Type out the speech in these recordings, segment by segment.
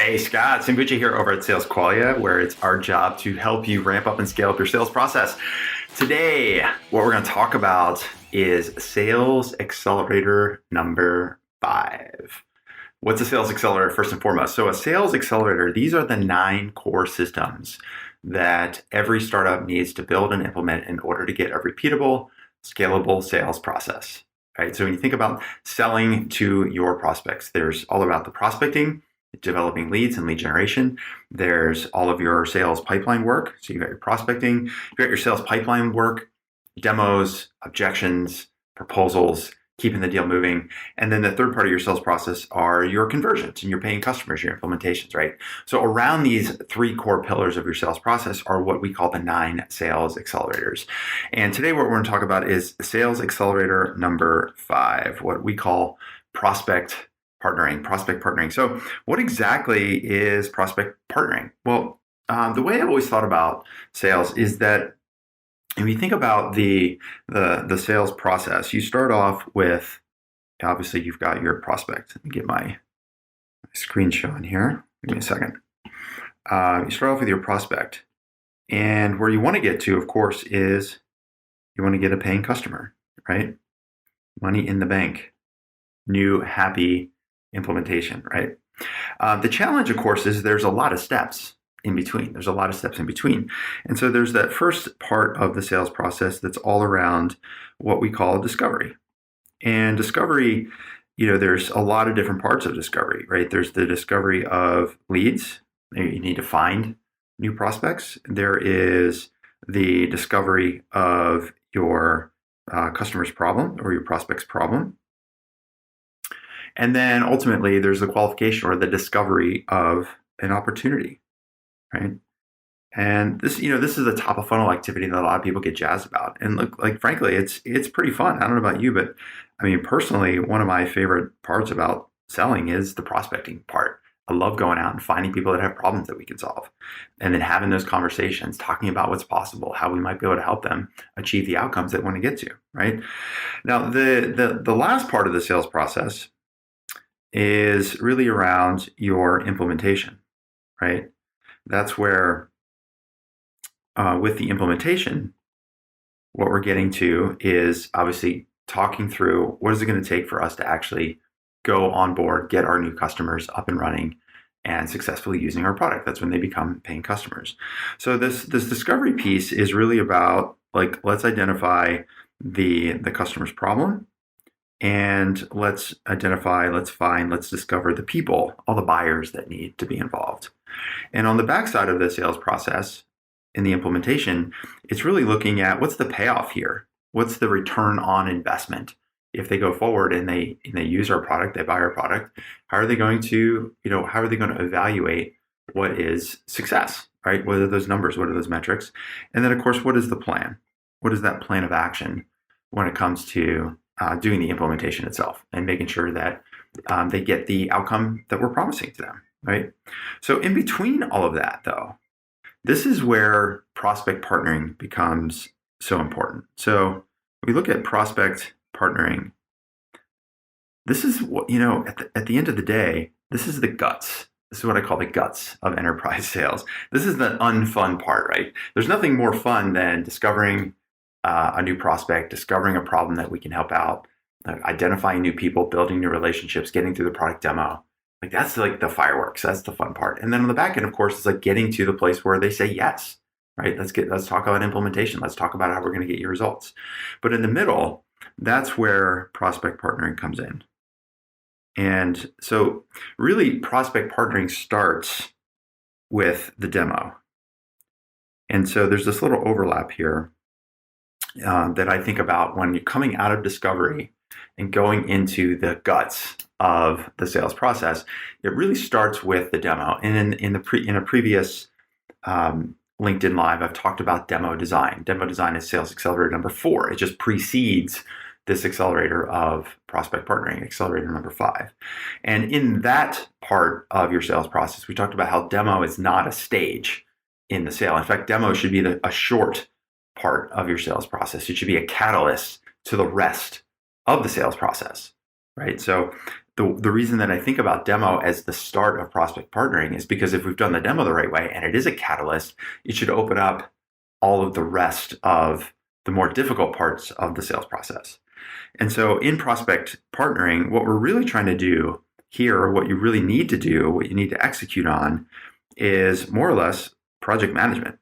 Hey, Scott, Simbuchi here over at Sales Qualia, where it's our job to help you ramp up and scale up your sales process. Today, what we're going to talk about is Sales Accelerator number 5. What's a Sales Accelerator, first and foremost? So a Sales Accelerator, these are the 9 core systems that every startup needs to build and implement in order to get a repeatable, scalable sales process. Right? So when you think about selling to your prospects, there's all about the prospecting, developing leads and lead generation. There's all of your sales pipeline work. So you've got your prospecting, you've got your sales pipeline work, demos, objections, proposals, keeping the deal moving. And then the third part of your sales process are your conversions and your paying customers, your implementations, right? So around these 3 core pillars of your sales process are what we call the 9 sales accelerators. And today what we're going to talk about is sales accelerator number 5, what we call prospect partnering. So what exactly is prospect partnering? Well, the way I've always thought about sales is that if you think about the sales process, you start off with, obviously you've got your prospect. Let me get my screen showing here. Give me a second. You start off with your prospect. And where you want to get to, of course, is you want to get a paying customer, right? Money in the bank. New, happy implementation, right? The challenge, of course, is there's a lot of steps in between. And so there's that first part of the sales process that's all around what we call discovery. And discovery, there's a lot of different parts of discovery, right? There's the discovery of leads. You need to find new prospects. There is the discovery of your customer's problem or your prospect's problem. And then ultimately, there's the qualification or the discovery of an opportunity, right? And this is a top of funnel activity that a lot of people get jazzed about. And look, like frankly, it's pretty fun. I don't know about you, but I mean, personally, one of my favorite parts about selling is the prospecting part. I love going out and finding people that have problems that we can solve, and then having those conversations, talking about what's possible, how we might be able to help them achieve the outcomes they want to get to, right? Now, the last part of the sales process is really around your implementation, right? That's where, with the implementation, what we're getting to is obviously talking through what is it going to take for us to actually go on board, get our new customers up and running, and successfully using our product. That's when they become paying customers. So this discovery piece is really about, like, let's identify the customer's problem. And let's identify, let's find, let's discover the people, all the buyers that need to be involved. And on the backside of the sales process, in the implementation, it's really looking at what's the payoff here? What's the return on investment? If they go forward and they use our product, they buy our product, how are they going to evaluate what is success, right? What are those numbers? What are those metrics? And then, of course, what is the plan? What is that plan of action when it comes to doing the implementation itself and making sure that they get the outcome that we're promising to them, right? So in between all of that, though, this is where prospect partnering becomes so important. So we look at prospect partnering. This is what, at the end of the day, this is the guts. This is what I call the guts of enterprise sales. This is the unfun part, right? There's nothing more fun than discovering a new prospect, discovering a problem that we can help out, identifying new people, building new relationships, getting through the product demo. Like that's like the fireworks. That's the fun part. And then on the back end, of course, it's like getting to the place where they say yes, right? Let's talk about implementation. Let's talk about how we're going to get your results. But in the middle, that's where prospect partnering comes in. And so really prospect partnering starts with the demo. And so there's this little overlap here that I think about when you're coming out of discovery and going into the guts of the sales process. It really starts with the demo. And in a previous LinkedIn Live, I've talked about demo design. Demo design is sales accelerator number 4. It just precedes this accelerator of prospect partnering, accelerator number 5. And in that part of your sales process, we talked about how demo is not a stage in the sale. In fact, demo should be a short part of your sales process. It should be a catalyst to the rest of the sales process. right? So the reason that I think about demo as the start of prospect partnering is because if we've done the demo the right way and it is a catalyst, it should open up all of the rest of the more difficult parts of the sales process. And so in prospect partnering, what we're really trying to do here, or what you really need to do, what you need to execute on, is more or less project management.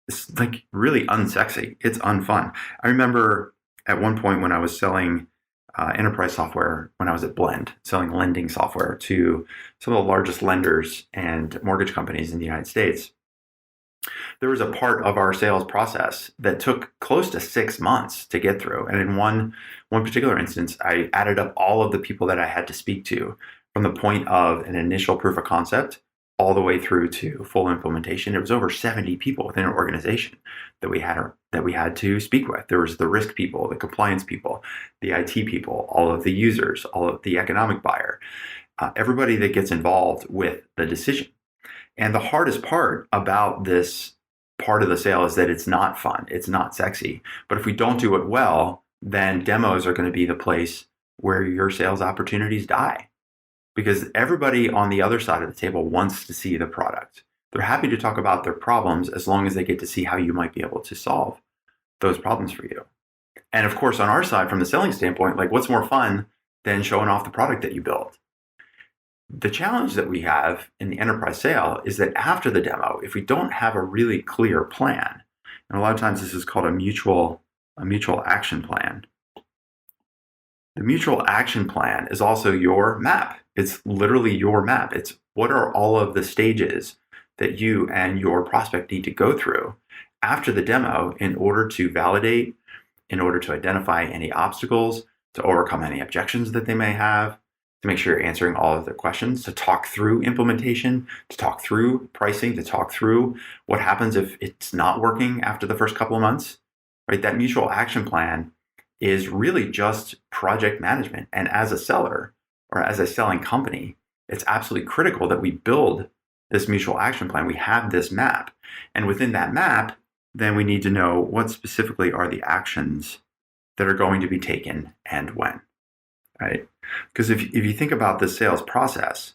It's like really unsexy. It's unfun. I remember at one point when I was selling enterprise software, when I was at Blend, selling lending software to some of the largest lenders and mortgage companies in the United States, there was a part of our sales process that took close to 6 months to get through. And in one particular instance, I added up all of the people that I had to speak to from the point of an initial proof of concept all the way through to full implementation. It was over 70 people within an organization that we had to speak with. There was the risk people, the compliance people, the IT people, all of the users, all of the economic buyer, everybody that gets involved with the decision. And the hardest part about this part of the sale is that it's not fun. It's not sexy. But if we don't do it well, then demos are going to be the place where your sales opportunities die. Because everybody on the other side of the table wants to see the product. They're happy to talk about their problems as long as they get to see how you might be able to solve those problems for you. And of course, on our side, from the selling standpoint, like what's more fun than showing off the product that you built? The challenge that we have in the enterprise sale is that after the demo, if we don't have a really clear plan, and a lot of times this is called a mutual action plan. The mutual action plan is also your map. It's literally your map. It's what are all of the stages that you and your prospect need to go through after the demo in order to validate, in order to identify any obstacles, to overcome any objections that they may have, to make sure you're answering all of their questions, to talk through implementation, to talk through pricing, to talk through what happens if it's not working after the first couple of months, right? That mutual action plan is really just project management. And as a seller or as a selling company, it's absolutely critical that we build this mutual action plan. We have this map. And within that map, then we need to know what specifically are the actions that are going to be taken and when, right? Because if you think about the sales process,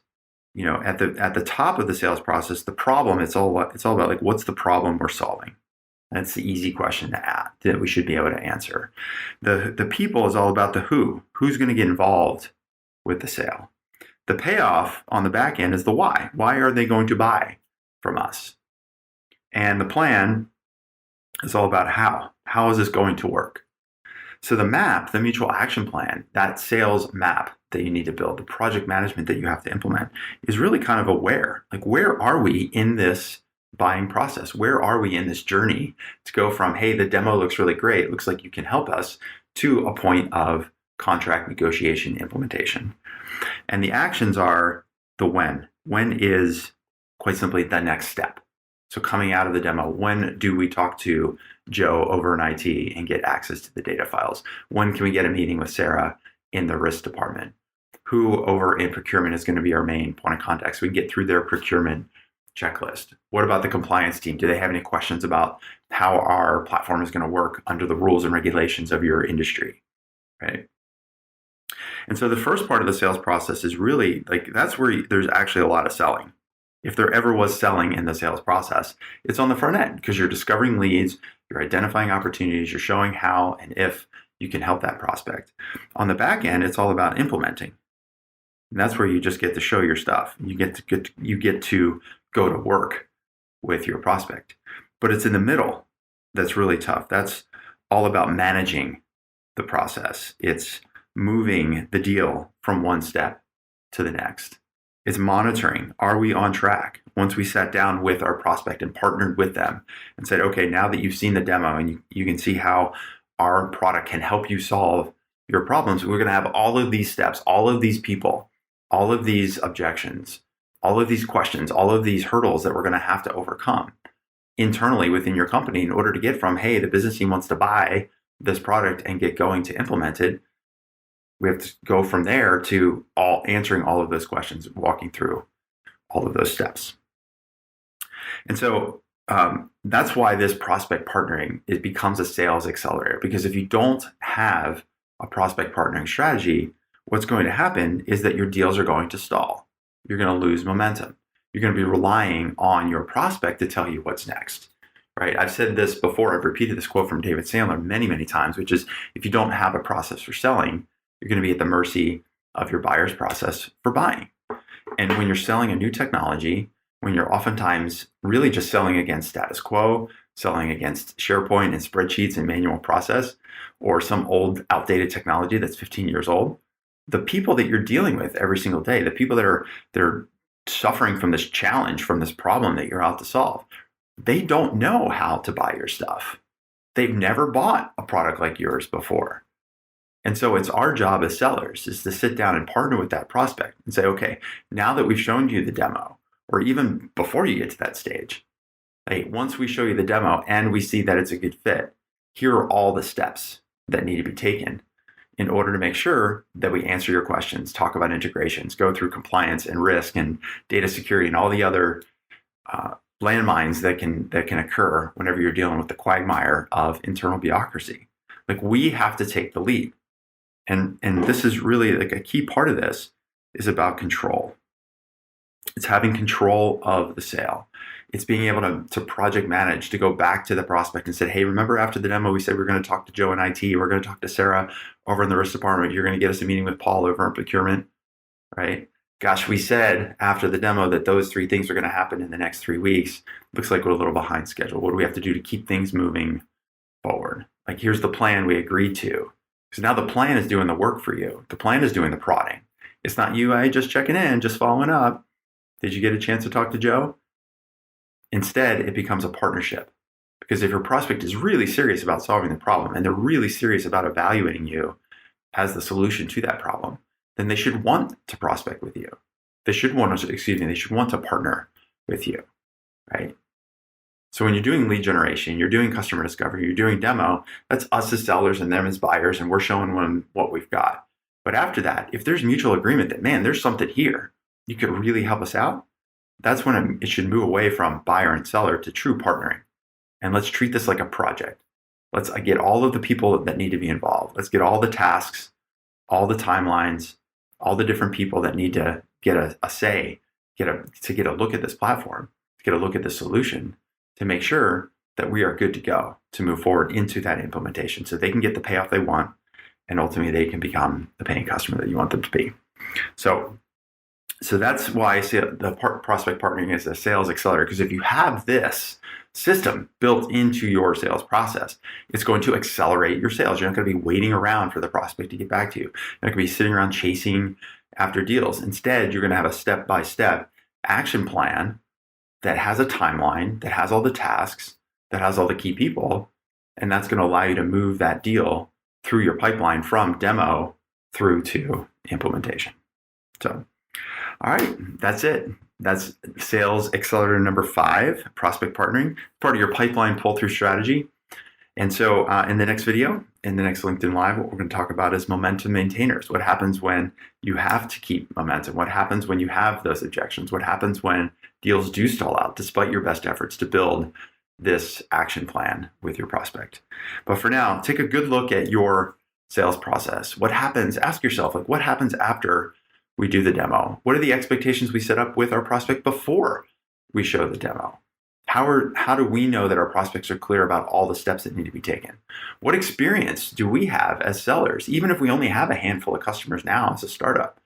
at the top of the sales process, the problem, it's all about like, what's the problem we're solving? That's the easy question to ask that we should be able to answer. The people is all about the who. Who's going to get involved with the sale? The payoff on the back end is the why. Why are they going to buy from us? And the plan is all about how. How is this going to work? So the map, the mutual action plan, that sales map that you need to build, the project management that you have to implement is really kind of a where. Like, where are we in this buying process? Where are we in this journey to go from, hey, the demo looks really great, looks like you can help us, to a point of contract negotiation implementation? And the actions are the when. When is quite simply the next step. So coming out of the demo, when do we talk to Joe over in IT and get access to the data files? When can we get a meeting with Sarah in the risk department? Who over in procurement is going to be our main point of contact so we can get through their procurement checklist? What about the compliance team? Do they have any questions about how our platform is going to work under the rules and regulations of your industry, right? And so the first part of the sales process is really like, that's where there's actually a lot of selling. If there ever was selling in the sales process, it's on the front end because you're discovering leads, you're identifying opportunities, you're showing how and if you can help that prospect. On the back end, it's all about implementing. And that's where you just get to show your stuff. You get to go to work with your prospect. But it's in the middle that's really tough. That's all about managing the process. It's moving the deal from one step to the next. It's monitoring. Are we on track? Once we sat down with our prospect and partnered with them and said, okay, now that you've seen the demo and you can see how our product can help you solve your problems, we're going to have all of these steps, all of these people, all of these objections, all of these questions, all of these hurdles that we're going to have to overcome internally within your company in order to get from, hey, the business team wants to buy this product and get going to implement it. We have to go from there to answering all of those questions, walking through all of those steps. And so that's why this prospect partnering, it becomes a sales accelerator. Because if you don't have a prospect partnering strategy, what's going to happen is that your deals are going to stall. You're going to lose momentum. You're going to be relying on your prospect to tell you what's next, right? I've said this before. I've repeated this quote from David Sandler many, many times, which is if you don't have a process for selling, you're going to be at the mercy of your buyer's process for buying. And when you're selling a new technology, when you're oftentimes really just selling against status quo, selling against SharePoint and spreadsheets and manual process, or some old outdated technology that's 15 years old, the people that you're dealing with every single day, the people that are suffering from this challenge, from this problem that you're out to solve, they don't know how to buy your stuff. They've never bought a product like yours before. And so it's our job as sellers is to sit down and partner with that prospect and say, okay, now that we've shown you the demo, or even before you get to that stage, hey, once we show you the demo and we see that it's a good fit, here are all the steps that need to be taken in order to make sure that we answer your questions, talk about integrations, go through compliance and risk and data security and all the other landmines that can occur whenever you're dealing with the quagmire of internal bureaucracy. Like, we have to take the lead. And this is really like a key part of this is about control. It's having control of the sale. It's being able to project manage, to go back to the prospect and say, hey, remember after the demo, we said we're going to talk to Joe in IT. We're going to talk to Sarah over in the risk department. You're going to get us a meeting with Paul over in procurement, right? Gosh, we said after the demo that those 3 things are going to happen in the next 3 weeks. Looks like we're a little behind schedule. What do we have to do to keep things moving forward? Like, here's the plan we agreed to. So now the plan is doing the work for you. The plan is doing the prodding. It's not you, just checking in, just following up. Did you get a chance to talk to Joe? Instead, it becomes a partnership. Because if your prospect is really serious about solving the problem and they're really serious about evaluating you as the solution to that problem, then they should want to prospect with you. They should want to partner with you, right? So when you're doing lead generation, you're doing customer discovery, you're doing demo, that's us as sellers and them as buyers, and we're showing them what we've got. But after that, if there's mutual agreement that, man, there's something here, you could really help us out, that's when it should move away from buyer and seller to true partnering. And let's treat this like a project. Let's get all of the people that need to be involved. Let's get all the tasks, all the timelines, all the different people that need to get a say, get a look at this platform, get a look at the solution, to make sure that we are good to go to move forward into that implementation so they can get the payoff they want and ultimately they can become the paying customer that you want them to be. So that's why I say the prospect partnering is a sales accelerator, because if you have this system built into your sales process, it's going to accelerate your sales. You're not going to be waiting around for the prospect to get back to you. You're not going to be sitting around chasing after deals. Instead, you're going to have a step-by-step action plan that has a timeline, that has all the tasks, that has all the key people, and that's going to allow you to move that deal through your pipeline from demo through to implementation. So, all right, that's it. That's sales accelerator number 5, prospect partnering, part of your pipeline pull-through strategy. And so in the next video, in the next LinkedIn Live, what we're going to talk about is momentum maintainers. What happens when you have to keep momentum? What happens when you have those objections? What happens when deals do stall out despite your best efforts to build this action plan with your prospect? But for now, take a good look at your sales process. What happens? Ask yourself, like, what happens after we do the demo? What are the expectations we set up with our prospect before we show the demo? How do we know that our prospects are clear about all the steps that need to be taken? What experience do we have as sellers? Even if we only have a handful of customers now as a startup,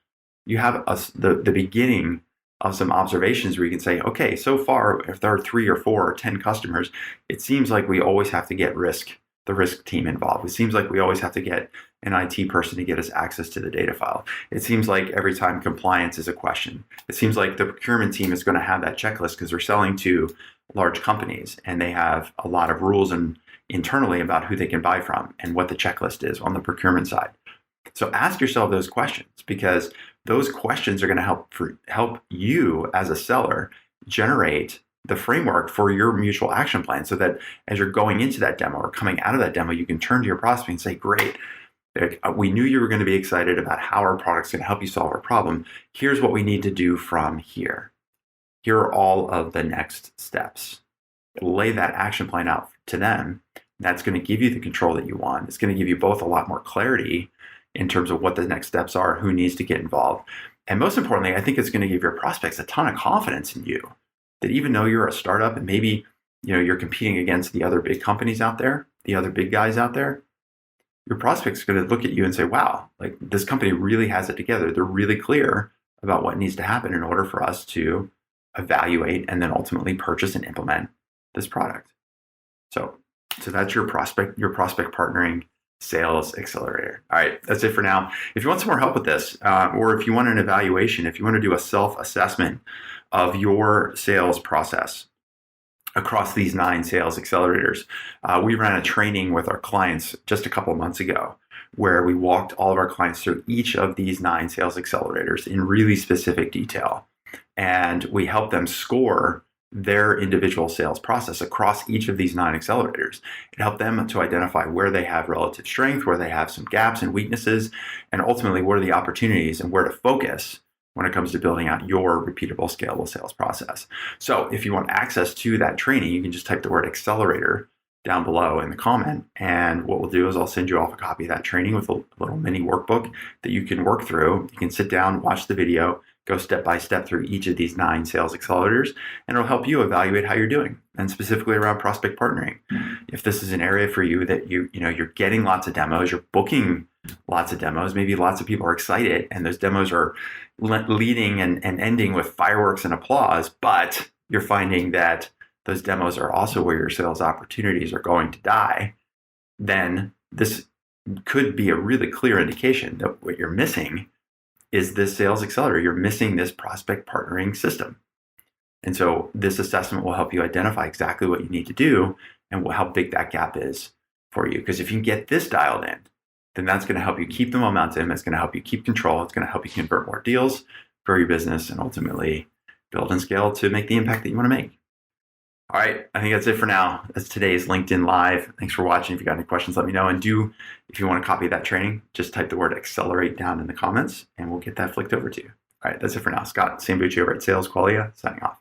you have the beginning of some observations where you can say, okay, so far, if there are 3 or 4 or 10 customers, it seems like we always have to get the risk team involved. It seems like we always have to get an IT person to get us access to the data file. It seems like every time compliance is a question. It seems like the procurement team is going to have that checklist because they're selling to large companies and they have a lot of rules internally about who they can buy from and what the checklist is on the procurement side. So ask yourself those questions, because those questions are going to help you as a seller generate the framework for your mutual action plan, so that as you're going into that demo or coming out of that demo, you can turn to your prospect and say, great, we knew you were going to be excited about how our product's going to help you solve our problem. Here's what we need to do from here. Here are all of the next steps. Lay that action plan out to them. That's going to give you the control that you want. It's going to give you both a lot more clarity in terms of what the next steps are, who needs to get involved. And most importantly, I think it's going to give your prospects a ton of confidence in you, that even though you're a startup and maybe you're competing against the other big companies out there, the other big guys out there, your prospect's going to look at you and say, wow, like this company really has it together. They're really clear about what needs to happen in order for us to evaluate and then ultimately purchase and implement this product. So that's your prospect partnering sales accelerator. All right, that's it for now. If you want some more help with this, or if you want an evaluation, if you want to do a self-assessment of your sales process across these 9 sales accelerators, we ran a training with our clients just a couple of months ago where we walked all of our clients through each of these 9 sales accelerators in really specific detail. And we helped them score their individual sales process across each of these 9 accelerators. It helped them to identify where they have relative strength, where they have some gaps and weaknesses, and ultimately what are the opportunities and where to focus when it comes to building out your repeatable, scalable sales process. So if you want access to that training, you can just type the word accelerator down below in the comment. And what we'll do is I'll send you off a copy of that training with a little mini workbook that you can work through. You can sit down, watch the video, go step by step through each of these 9 sales accelerators, and it'll help you evaluate how you're doing, and specifically around prospect partnering. If this is an area for you that you're getting lots of demos, you're booking lots of demos, maybe lots of people are excited, and those demos are leading and ending with fireworks and applause, but you're finding that those demos are also where your sales opportunities are going to die, then this could be a really clear indication that what you're missing is this sales accelerator. You're missing this prospect partnering system. And so this assessment will help you identify exactly what you need to do and how big that gap is for you. Because if you can get this dialed in, then that's going to help you keep the momentum. It's going to help you keep control. It's going to help you convert more deals, grow your business, and ultimately build and scale to make the impact that you want to make. All right, I think that's it for now. That's today's LinkedIn Live. Thanks for watching. If you got any questions, let me know. And if you want to copy that training, just type the word accelerate down in the comments and we'll get that flicked over to you. All right, that's it for now. Scott Sambucci over at Sales Qualia, signing off.